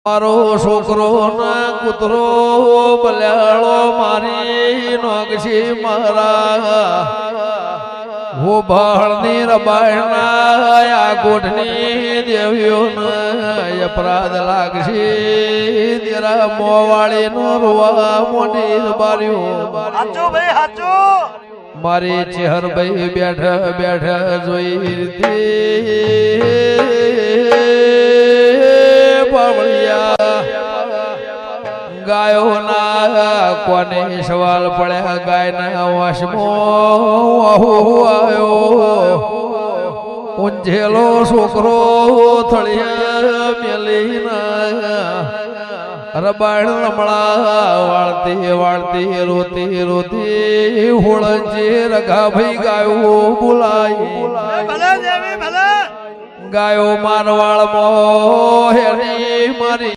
મારો છોકરો ના કૂતરો બલ્યાળો મારી નોગશી મારા હું ભાળની રબાયણના આ ગોઠની દેવીઓના અપરાધ લાગશી તેરા મોવાળી નો રોવા મોટી બારીઓ હાચો ભાઈ હાચો મારી ચેહર ભાઈ બેઠા બેઠા જોઈ તે ગાયો ના કોને સવાલ પડ્યા ગાય ના વાસમાં આવ્યો ઊંઝેલો છોકરો થળિયા મેલીના રબાણ રમણા વાળતી વાળતી રોતી રોતી હોળજે રગા ભાઈ ગાયો બોલાઈ ભલે દેવી ભલે ગાયો મારવાળ મો હેરી મારી